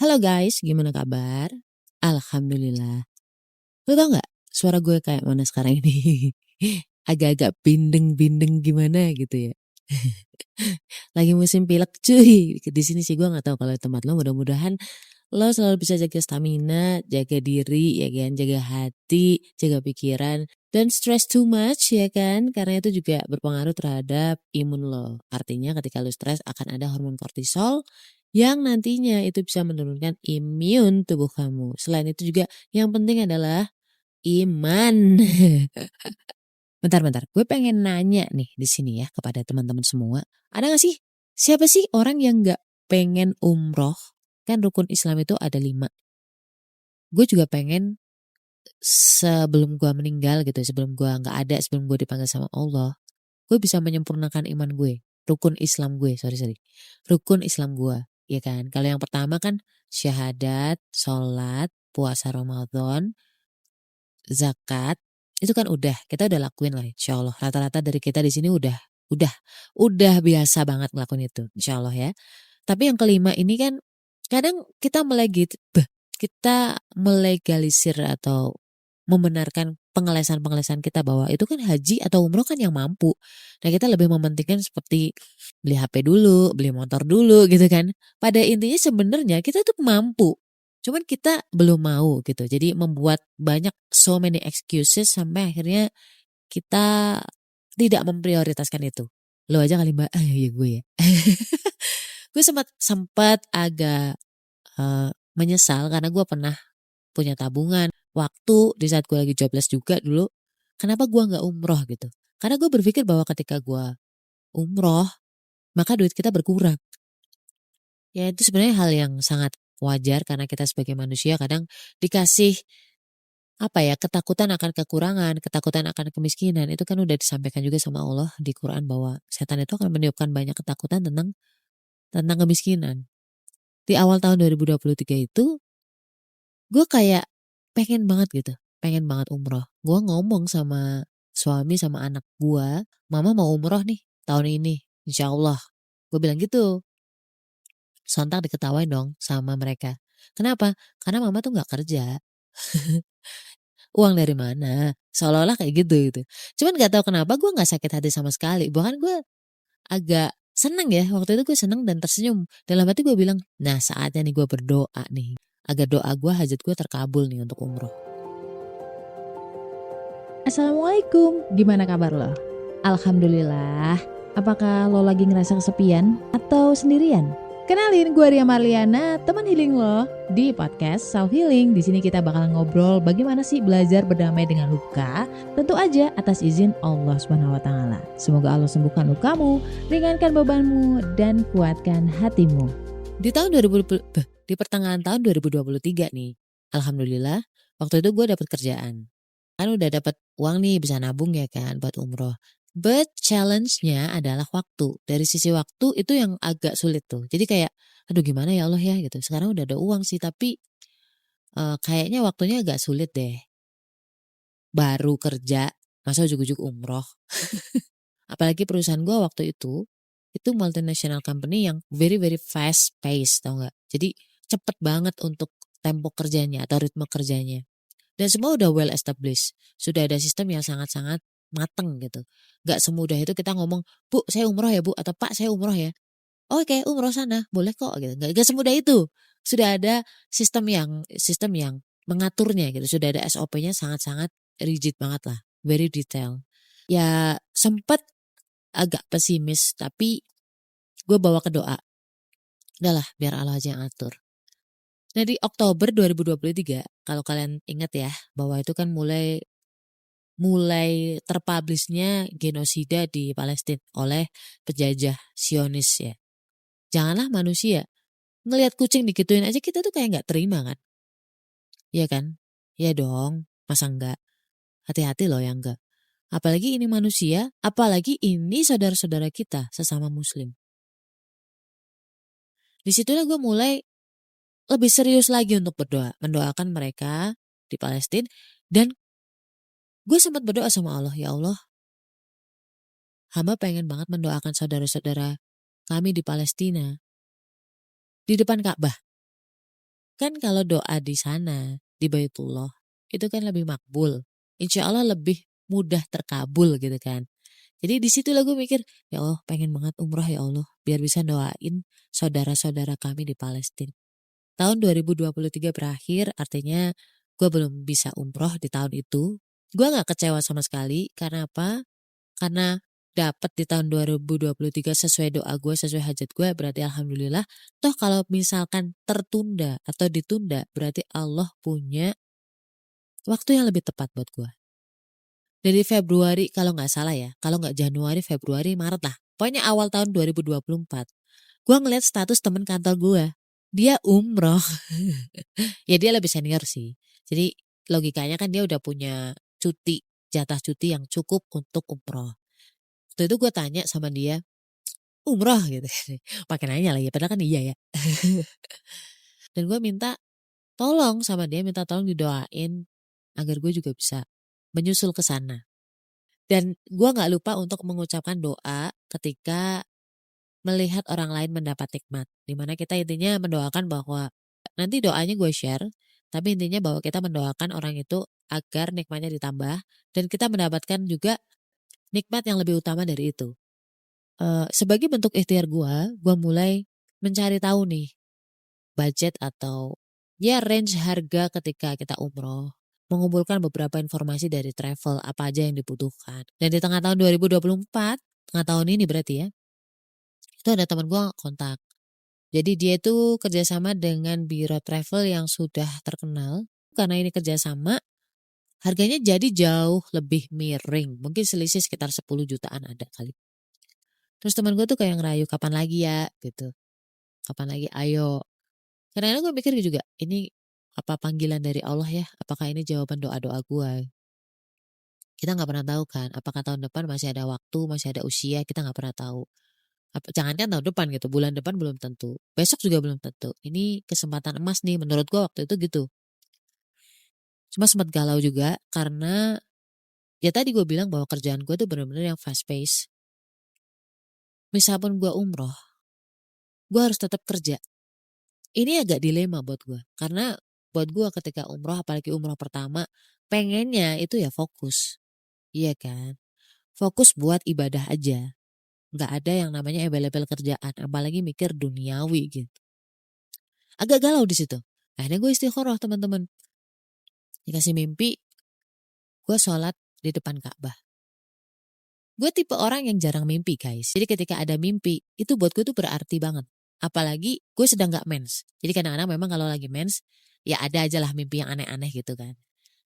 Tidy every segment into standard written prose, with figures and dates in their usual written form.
Halo guys, gimana kabar? Alhamdulillah. Lu tau gak suara gue kayak mana sekarang ini? Agak-agak bindeng-bindeng gimana gitu ya. Lagi musim pilek cuy. Di sini sih gue gak tahu kalau di tempat lo. Mudah-mudahan lo selalu bisa jaga stamina, jaga diri ya kan, jaga hati, jaga pikiran. Don't stress too much ya kan, karena itu juga berpengaruh terhadap imun lo. Artinya ketika lo stres akan ada hormon kortisol yang nantinya itu bisa menurunkan imun tubuh kamu. Selain itu juga yang penting adalah iman. Bentar-bentar, gue pengen nanya nih di sini ya kepada teman-teman semua. Ada gak sih, siapa sih orang yang gak pengen umroh? Kan rukun Islam itu ada 5. Gue juga pengen sebelum gue meninggal gitu, sebelum gue gak ada, sebelum gue dipanggil sama Allah, gue bisa menyempurnakan iman gue. Rukun Islam gue, sorry. Rukun Islam gue, ya kan. Kalau yang pertama kan syahadat, sholat, puasa Ramadan, zakat, itu kan kita udah lakuin lah insya Allah. Rata-rata dari kita di sini udah biasa banget ngelakuin itu, insya Allah ya. Tapi yang kelima ini kan kadang kita melegalisir atau membenarkan pengelesan-pengelesan kita bahwa itu kan haji atau umroh kan yang mampu. Nah kita lebih mementingkan seperti beli HP dulu, beli motor dulu gitu kan. Pada intinya sebenarnya kita tuh mampu. Cuman kita belum mau gitu. Jadi membuat banyak so many excuses sampai akhirnya kita tidak memprioritaskan itu. Lo aja kali Mbak, ya gue ya. Gue sempat agak menyesal karena gue pernah punya tabungan waktu di saat gue lagi jobless juga dulu. Kenapa gue nggak umroh gitu? Karena gue berpikir bahwa ketika gue umroh maka duit kita berkurang. Ya itu sebenarnya hal yang sangat wajar karena kita sebagai manusia kadang dikasih ketakutan akan kekurangan, ketakutan akan kemiskinan. Itu kan udah disampaikan juga sama Allah di Quran bahwa setan itu akan meniupkan banyak ketakutan tentang kemiskinan. Di awal tahun 2023 itu gue kayak pengen banget umroh. Gue ngomong sama suami sama anak gue, mama mau umroh nih tahun ini, insya Allah. Gue bilang gitu. Sontak diketawain dong sama mereka. Kenapa? Karena mama tuh gak kerja. Uang dari mana? Seolah-olah kayak gitu. Cuman gak tahu kenapa gue gak sakit hati sama sekali. Bahkan gue agak seneng ya. Waktu itu gue seneng dan tersenyum. Dalam hati gue bilang, nah saatnya nih gue berdoa nih. Agar doa gue, hajat gue terkabul nih untuk umroh. Assalamualaikum, gimana kabar lo? Alhamdulillah. Apakah lo lagi ngerasa kesepian atau sendirian? Kenalin, gue Ria Marliana, teman healing lo di podcast Self Healing. Di sini kita bakal ngobrol bagaimana sih belajar berdamai dengan luka. Tentu aja atas izin Allah SWT. Semoga Allah sembuhkan lukamu, ringankan bebanmu, dan kuatkan hatimu. Di pertengahan tahun 2023 nih, alhamdulillah, waktu itu gue dapet kerjaan. Kan udah dapat uang nih, bisa nabung ya kan buat umroh. But challenge-nya adalah waktu. Dari sisi waktu itu yang agak sulit tuh. Jadi kayak aduh gimana ya Allah ya gitu. Sekarang udah ada uang sih tapi kayaknya waktunya agak sulit deh. Baru kerja masa ujuk-ujuk umroh. Apalagi perusahaan gue waktu itu multinational company yang very very fast pace, tau gak? Jadi cepet banget untuk tempo kerjanya atau ritme kerjanya. Dan semua udah well established. Sudah ada sistem yang sangat-sangat mateng gitu. Gak semudah itu kita ngomong, Bu saya umroh ya Bu, atau Pak saya umroh ya. Oke umroh sana, boleh kok gitu. Gak semudah itu. Sudah ada sistem yang mengaturnya gitu. Sudah ada SOP-nya sangat-sangat rigid banget lah. Very detail. Ya sempat agak pesimis, tapi gue bawa ke doa. Udahlah biar Allah aja yang atur. Nah di Oktober 2023, kalau kalian ingat ya, bahwa itu kan mulai terpublishnya genosida di Palestina oleh penjajah Zionis ya. Janganlah manusia ngelihat kucing digituin aja kita tuh kayak nggak terima kan? Iya kan? Ya dong, masa enggak? Hati-hati loh yang enggak. Apalagi ini manusia, apalagi ini saudara-saudara kita sesama Muslim. Disitulah gue mulai lebih serius lagi untuk berdoa, mendoakan mereka di Palestina. Dan gue sempat berdoa sama Allah, ya Allah, hamba pengen banget mendoakan saudara-saudara kami di Palestina di depan Ka'bah. kan kalau doa di sana, di Baitullah, itu kan lebih makbul. Insya Allah lebih mudah terkabul gitu kan. Jadi di situ gue mikir, ya Allah pengen banget umroh ya Allah, biar bisa doain saudara-saudara kami di Palestina. Tahun 2023 berakhir, artinya gue belum bisa umroh di tahun itu. Gue gak kecewa sama sekali, karena apa? Karena dapat di tahun 2023 sesuai doa gue, sesuai hajat gue, berarti alhamdulillah. Toh kalau misalkan tertunda atau ditunda, berarti Allah punya waktu yang lebih tepat buat gue. Dari Februari kalau nggak salah ya, kalau nggak Januari, Februari, Maret lah. Pokoknya awal tahun 2024. Gue ngeliat status temen kantor gue. Dia umroh. Ya dia lebih senior sih. Jadi logikanya kan dia udah punya cuti, jatah cuti yang cukup untuk umroh. Waktu itu gue tanya sama dia, umroh gitu. Pakai nanya lagi, padahal kan iya ya. Dan gue minta tolong sama dia, minta tolong didoain agar gue juga bisa menyusul ke sana. Dan gue gak lupa untuk mengucapkan doa ketika melihat orang lain mendapat nikmat. Dimana kita intinya mendoakan bahwa nanti doanya gue share, tapi intinya bahwa kita mendoakan orang itu agar nikmatnya ditambah dan kita mendapatkan juga nikmat yang lebih utama dari itu. Sebagai bentuk ikhtiar gue mulai mencari tahu nih budget atau ya range harga ketika kita umroh. Mengumpulkan beberapa informasi dari travel apa aja yang dibutuhkan. Dan di tengah tahun 2024, tengah tahun ini berarti ya, itu ada teman gue kontak. Jadi dia itu kerjasama dengan biro travel yang sudah terkenal. Karena ini kerjasama, harganya jadi jauh lebih miring. Mungkin selisih sekitar 10 jutaan ada kali. Terus teman gue tuh kayak ngerayu, kapan lagi ya gitu. Kapan lagi, ayo. Kadang-kadang gue mikir juga, ini apa panggilan dari Allah ya? Apakah ini jawaban doa-doa gue? Kita nggak pernah tahu kan, apakah tahun depan masih ada waktu, masih ada usia, kita nggak pernah tahu. Jangankan tahun depan gitu, bulan depan belum tentu, besok juga belum tentu. Ini kesempatan emas nih menurut gue waktu itu gitu. Cuma sempat galau juga karena ya tadi gue bilang bahwa kerjaan gue tuh bener-bener yang fast pace. Misal pun gue umroh, gue harus tetap kerja. Ini agak dilema buat gue, karena buat gue ketika umroh, apalagi umroh pertama, pengennya itu ya fokus. Iya kan? Fokus buat ibadah aja. Nggak ada yang namanya embel-embel kerjaan, apalagi mikir duniawi gitu. Agak galau di situ. Akhirnya gue istikharah teman-teman. Dikasih mimpi, gue sholat di depan Ka'bah. Gue tipe orang yang jarang mimpi guys. Jadi ketika ada mimpi, itu buat gue tuh berarti banget. Apalagi gue sedang gak mens. Jadi kadang-kadang memang kalau lagi mens, ya ada aja lah mimpi yang aneh-aneh gitu kan.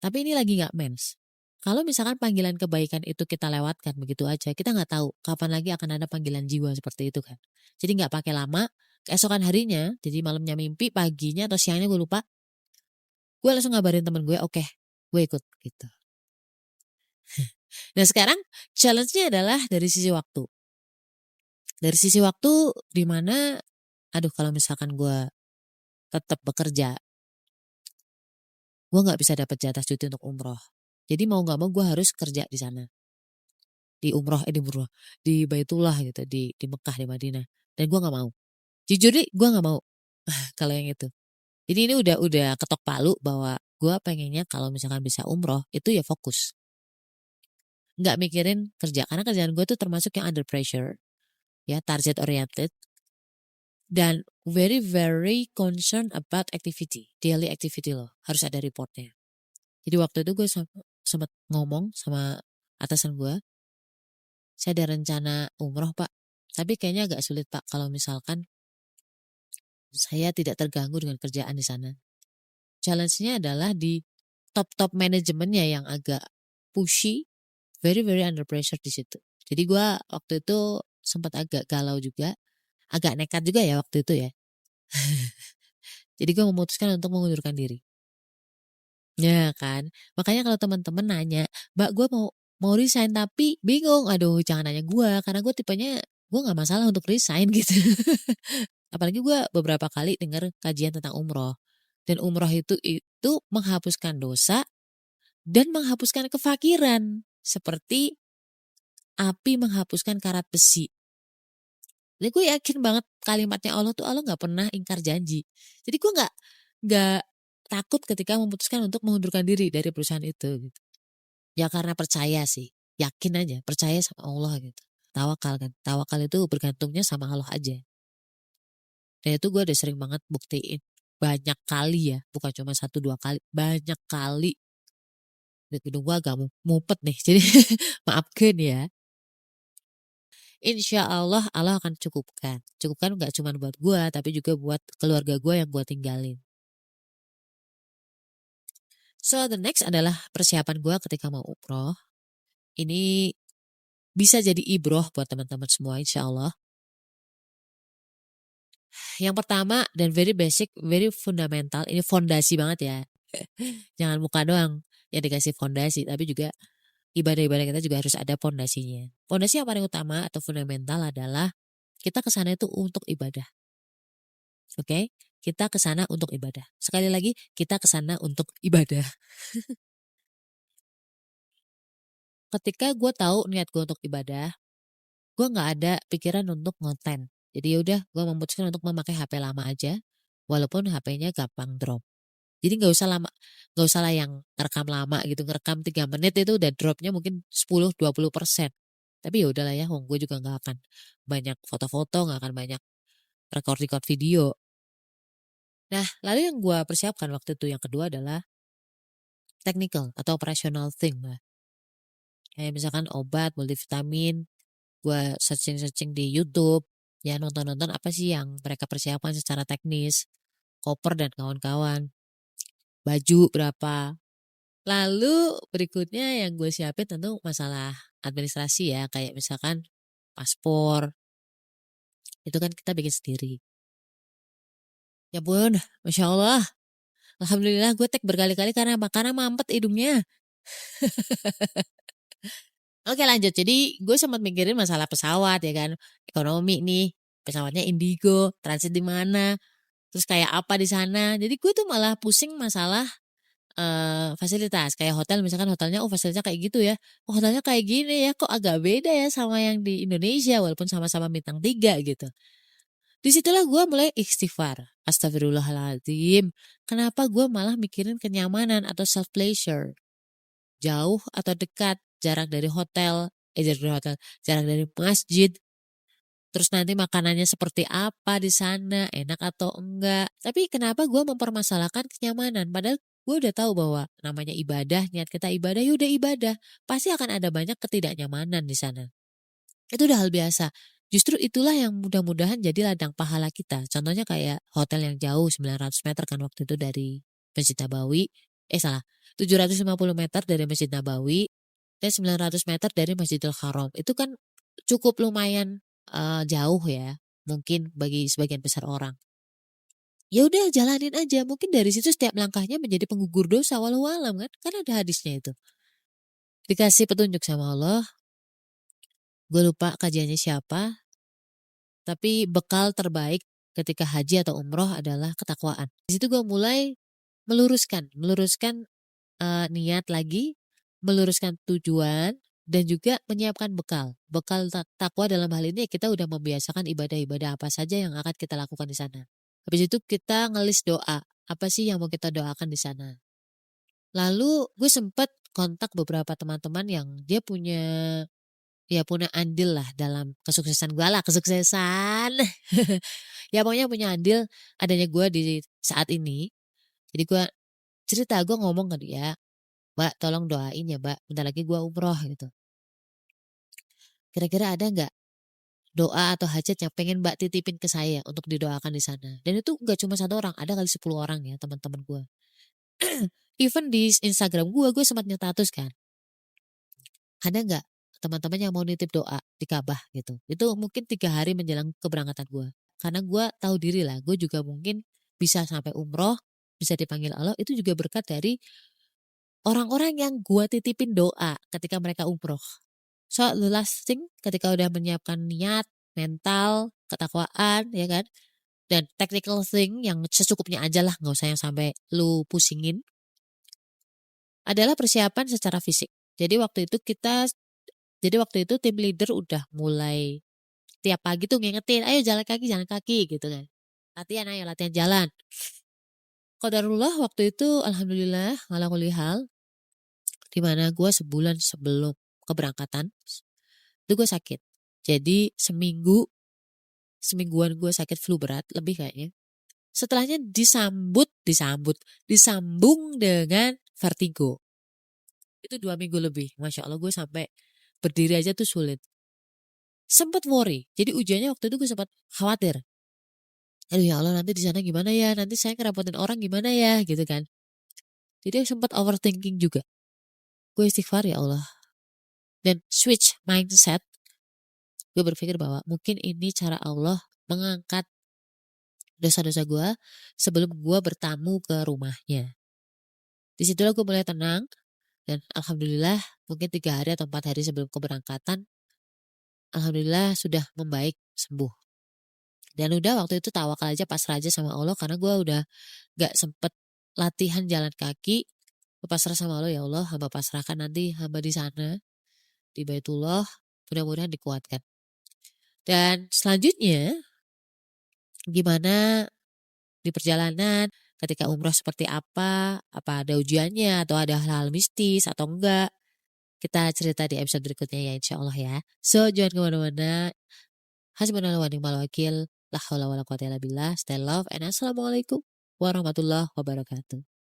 Tapi ini lagi gak mens. Kalau misalkan panggilan kebaikan itu kita lewatkan begitu aja, kita nggak tahu kapan lagi akan ada panggilan jiwa seperti itu kan. Jadi nggak pakai lama, keesokan harinya, jadi malamnya mimpi, paginya atau siangnya gue lupa, gue langsung ngabarin temen gue, oke, gue ikut gitu. Nah sekarang challenge-nya adalah dari sisi waktu. Dari sisi waktu dimana, aduh kalau misalkan gue tetap bekerja, gue nggak bisa dapat jatah cuti untuk umroh. Jadi mau nggak mau gue harus kerja di sana. Di Baitullah gitu, di Mekah, di Madinah. Dan gue nggak mau. Jujur nih, gue nggak mau kalau yang itu. Jadi ini udah ketok palu bahwa gue pengennya kalau misalkan bisa umroh itu ya fokus, nggak mikirin kerja, karena kerjaan gue tuh termasuk yang under pressure, ya target oriented, dan very very concerned about activity, daily activity loh, harus ada reportnya. Jadi waktu itu gue sempat ngomong sama atasan gue, saya ada rencana umroh pak, tapi kayaknya agak sulit pak kalau misalkan saya tidak terganggu dengan kerjaan di sana. Challenge-nya adalah di top manajemennya yang agak pushy, very very under pressure di situ. Jadi gue waktu itu sempat agak galau juga, agak nekat juga ya waktu itu ya. Jadi gue memutuskan untuk mengundurkan diri. Ya kan, makanya kalau teman-teman nanya, mbak gue mau resign tapi bingung, aduh jangan nanya gue, karena gue tipenya gue nggak masalah untuk resign gitu. Apalagi gue beberapa kali dengar kajian tentang umroh, dan umroh itu menghapuskan dosa dan menghapuskan kefakiran, seperti api menghapuskan karat besi. Jadi gue yakin banget kalimatnya Allah tuh, Allah nggak pernah ingkar janji. Jadi gue nggak takut ketika memutuskan untuk mengundurkan diri dari perusahaan itu gitu. Ya karena percaya sih, yakin aja, percaya sama Allah gitu. Tawakal kan, tawakal itu bergantungnya sama Allah aja. Dan itu gue udah sering banget buktiin banyak kali ya, bukan cuma 1-2 kali, banyak kali. Hidung gue agak mupet nih, jadi maafkan ya. Insya Allah Allah akan cukupkan. Cukupkan nggak cuma buat gue, tapi juga buat keluarga gue yang gue tinggalin. So the next adalah persiapan gue ketika mau umroh. Ini bisa jadi ibroh buat teman-teman semua insya Allah. Yang pertama dan very basic, very fundamental, ini fondasi banget ya. Jangan muka doang yang dikasih fondasi, tapi juga ibadah-ibadah kita juga harus ada fondasinya. Fondasi yang paling utama atau fundamental adalah kita ke sana itu untuk ibadah. Oke? Kita ke sana untuk ibadah. Sekali lagi, kita ke sana untuk ibadah. Ketika gue tahu niat gue untuk ibadah, gue nggak ada pikiran untuk ngonten. Jadi yaudah, gue memutuskan untuk memakai HP lama aja, walaupun HP-nya gampang drop. Jadi nggak usah lama, nggak usah lah yang ngerekam lama gitu, ngerekam 3 menit itu udah dropnya mungkin 10-20%. Tapi ya udahlah ya, gue juga nggak akan banyak foto-foto, nggak akan banyak record video. Nah, lalu yang gue persiapkan waktu itu yang kedua adalah technical atau operational thing lah. Kayak misalkan obat, multivitamin, gue searching di YouTube, ya nonton-nonton apa sih yang mereka persiapkan secara teknis, koper dan kawan-kawan, baju berapa. Lalu berikutnya yang gue siapin tentu masalah administrasi ya, kayak misalkan paspor, itu kan kita bikin sendiri. Ya bun, Masya Allah, Alhamdulillah gue tag berkali-kali karena mampet hidungnya. Oke lanjut, jadi gue sempat mikirin masalah pesawat ya kan, ekonomi nih, pesawatnya Indigo, transit di mana, terus kayak apa di sana. Jadi gue tuh malah pusing masalah fasilitas, kayak hotel misalkan hotelnya fasilitasnya kayak gitu ya, hotelnya kayak gini ya, kok agak beda ya sama yang di Indonesia walaupun sama-sama bintang 3 gitu. Disitulah gue mulai istighfar, astagfirullahaladzim, kenapa gue malah mikirin kenyamanan atau self pleasure, jauh atau dekat, jarak dari hotel, jarak dari masjid, terus nanti makanannya seperti apa di sana, enak atau enggak. Tapi kenapa gue mempermasalahkan kenyamanan? Padahal gue udah tahu bahwa namanya ibadah, niat kita ibadah, ya udah ibadah. Pasti akan ada banyak ketidaknyamanan di sana. Itu udah hal biasa. Justru itulah yang mudah-mudahan jadi ladang pahala kita. Contohnya kayak hotel yang jauh 900 meter kan waktu itu dari Masjid Nabawi. 750 meter dari Masjid Nabawi dan 900 meter dari Masjidil Haram. Itu kan cukup lumayan jauh ya, mungkin bagi sebagian besar orang. Ya udah jalanin aja, mungkin dari situ setiap langkahnya menjadi penggugur dosa, walau alam kan ada hadisnya itu. Dikasih petunjuk sama Allah, gue lupa kajiannya siapa, tapi bekal terbaik ketika haji atau umroh adalah ketakwaan. Di situ gue mulai meluruskan niat lagi, meluruskan tujuan, dan juga menyiapkan bekal. Bekal takwa dalam hal ini kita udah membiasakan ibadah-ibadah apa saja yang akan kita lakukan di sana. Habis itu kita ngelis doa, apa sih yang mau kita doakan di sana. Lalu gue sempat kontak beberapa teman-teman yang dia punya andil lah dalam kesuksesan gue lah, kesuksesan. Ya pokoknya punya andil adanya gue di saat ini. Jadi gue cerita, gue ngomong ke dia, Mbak tolong doain ya Mbak, bentar lagi gue umroh gitu. Kira-kira ada nggak doa atau hajat yang pengen Mbak titipin ke saya untuk didoakan di sana? Dan itu nggak cuma 1 orang, ada kali 10 orang ya teman-teman gue. Even di Instagram gue sempat nyetatus kan, ada nggak teman-teman yang mau nitip doa di Ka'bah gitu? Itu mungkin 3 hari menjelang keberangkatan gue. Karena gue tahu diri lah, gue juga mungkin bisa sampai umroh, bisa dipanggil Allah, itu juga berkat dari orang-orang yang gue titipin doa ketika mereka umroh. So the last thing, ketika udah menyiapkan niat, mental, ketakwaan, ya kan, dan technical thing yang secukupnya aja lah, nggak usah yang sampai lu pusingin, adalah persiapan secara fisik. Jadi waktu itu tim leader udah mulai tiap pagi tuh ngingetin, ayo jalan kaki gitu kan, latihan jalan. Qadarullah waktu itu alhamdulillah ala kulli hal, di mana gue sebulan sebelum keberangkatan itu gue sakit. Jadi semingguan gue sakit flu berat lebih kayaknya. Setelahnya disambung dengan vertigo. Itu 2 minggu lebih. Masya Allah gue sampai berdiri aja tuh sulit. Sempat worry. Jadi ujiannya waktu itu gue sempat khawatir. Aduh ya Allah, nanti di sana gimana ya? Nanti saya ngerepotin orang gimana ya? Gitu kan. Jadi sempat overthinking juga. Gue istighfar ya Allah. Dan switch mindset. Gue berpikir bahwa mungkin ini cara Allah mengangkat dosa-dosa gue sebelum gue bertamu ke rumahnya. Disitulah gue mulai tenang. Dan alhamdulillah mungkin 3 hari atau 4 hari sebelum keberangkatan, alhamdulillah sudah membaik, sembuh. Dan udah waktu itu tawakal aja, pasrah aja sama Allah, karena gue udah gak sempet latihan jalan kaki. Gue pasrah sama Allah, ya Allah hamba pasrahkan nanti hamba di sana, di Baitullah, mudah-mudahan dikuatkan. Dan selanjutnya gimana di perjalanan ketika umroh seperti apa ada ujiannya atau ada hal-hal mistis atau enggak, kita cerita di episode berikutnya ya insya Allah ya. So jangan kemana-mana. Hasbunallahu wa ni'mal wakil. La haula wala quwwata illa billah. Stay love and assalamualaikum warahmatullahi wabarakatuh.